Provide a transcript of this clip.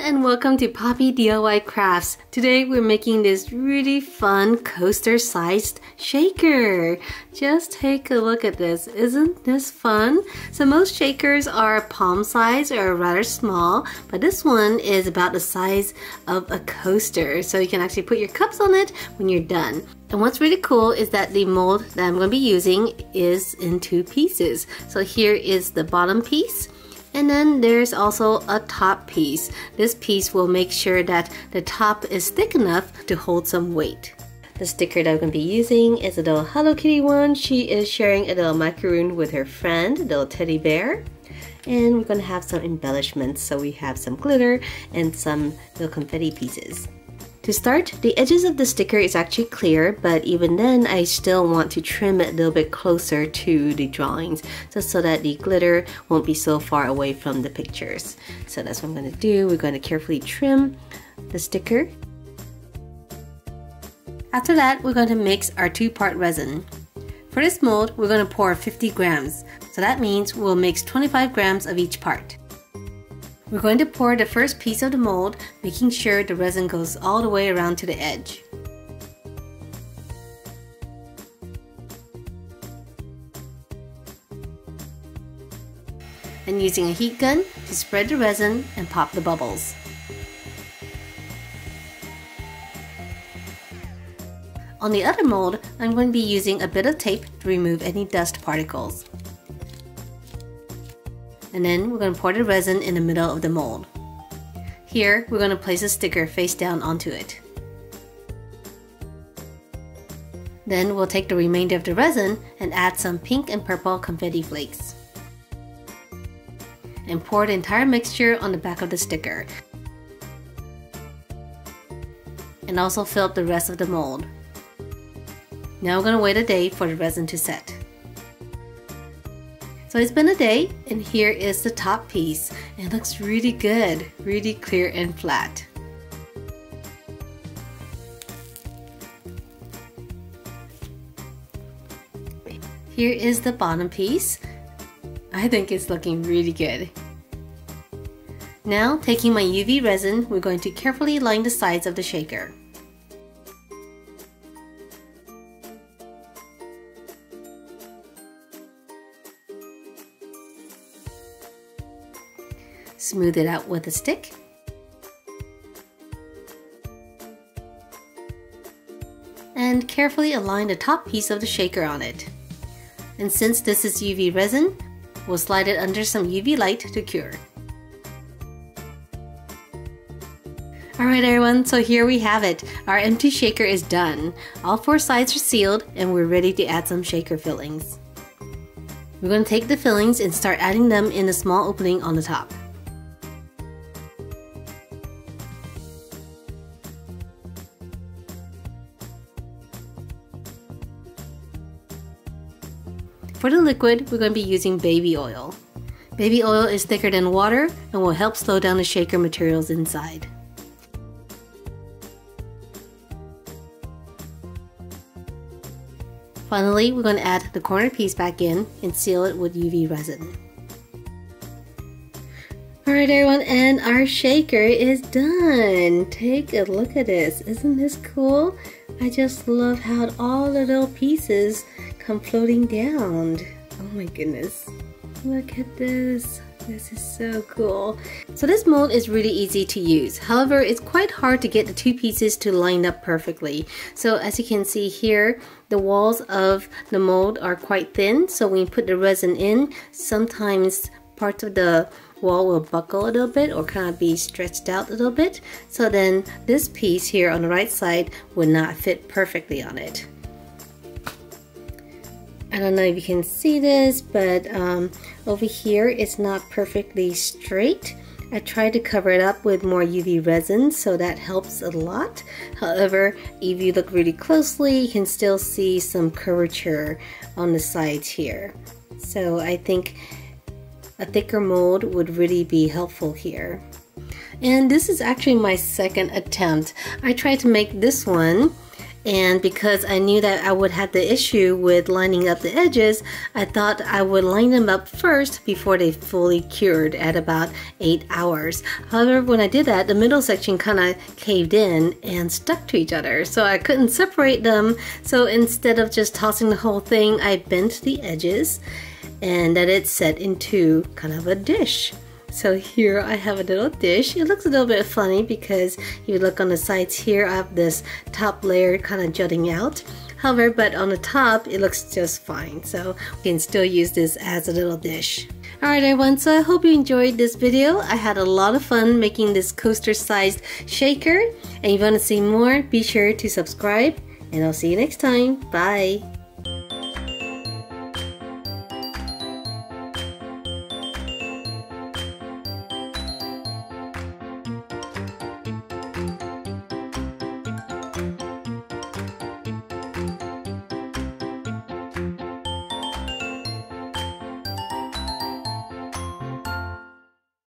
and welcome to Poppy DIY Crafts. Today we're making this really fun coaster-sized shaker. Just take a look at this. Isn't this fun? So most shakers are palm size or rather small, but this one is about the size of a coaster. So you can actually put your cups on it when you're done. And what's really cool is that the mold that I'm going to be using is in two pieces. So here is the bottom piece. And then there's also a top piece. This piece will make sure that the top is thick enough to hold some weight. The sticker that I'm going to be using is a little Hello Kitty one. She is sharing a little macaroon with her friend, a little teddy bear. And we're going to have some embellishments. So we have some glitter and some little confetti pieces. To start, the edges of the sticker is actually clear, but even then I still want to trim it a little bit closer to the drawings, just so that the glitter won't be so far away from the pictures. So that's what I'm going to do. We're going to carefully trim the sticker. After that, we're going to mix our two-part resin. For this mold, we're going to pour 50 grams. So that means we'll mix 25 grams of each part. We're going to pour the first piece of the mold, making sure the resin goes all the way around to the edge. And using a heat gun to spread the resin and pop the bubbles. On the other mold, I'm going to be using a bit of tape to remove any dust particles. And then we're going to pour the resin in the middle of the mold. Here, we're going to place a sticker face down onto it. Then we'll take the remainder of the resin and add some pink and purple confetti flakes. And pour the entire mixture on the back of the sticker. And also fill up the rest of the mold. Now we're going to wait a day for the resin to set. So it's been a day, and here is the top piece. It looks really good, really clear and flat. Here is the bottom piece. I think it's looking really good. Now, taking my UV resin, we're going to carefully line the sides of the shaker. Smooth it out with a stick. And carefully align the top piece of the shaker on it. And since this is UV resin, we'll slide it under some UV light to cure. Alright everyone, so here we have it. Our empty shaker is done. All four sides are sealed and we're ready to add some shaker fillings. We're going to take the fillings and start adding them in a small opening on the top. For the liquid, we're going to be using baby oil. Baby oil is thicker than water and will help slow down the shaker materials inside. Finally, we're going to add the corner piece back in and seal it with UV resin. Alright everyone, and our shaker is done! Take a look at this. Isn't this cool? I just love how all the little pieces come floating down. Oh my goodness. Look at this. This is so cool. So this mold is really easy to use. However, it's quite hard to get the two pieces to line up perfectly. So as you can see here, the walls of the mold are quite thin. So when you put the resin in, sometimes parts of the wall will buckle a little bit or kind of be stretched out a little bit. So then this piece here on the right side would not fit perfectly on it. I don't know if you can see this, but over here it's not perfectly straight. I tried to cover it up with more UV resin, so that helps a lot. However, if you look really closely, you can still see some curvature on the sides here. So I think a thicker mold would really be helpful here. And this is actually my second attempt. I tried to make this one And because I knew that I would have the issue with lining up the edges, I thought I would line them up first before they fully cured at about 8 hours. However, when I did that, the middle section kind of caved in and stuck to each other, so I couldn't separate them. So instead of just tossing the whole thing, I bent the edges and let it set into kind of a dish. So here I have a little dish. It looks a little bit funny because you look on the sides here, I have this top layer kind of jutting out. However, but on the top it looks just fine, so we can still use this as a little dish. Alright everyone, so I hope you enjoyed this video. I had a lot of fun making this coaster sized shaker, and if you want to see more, be sure to subscribe, and I'll see you next time. Bye!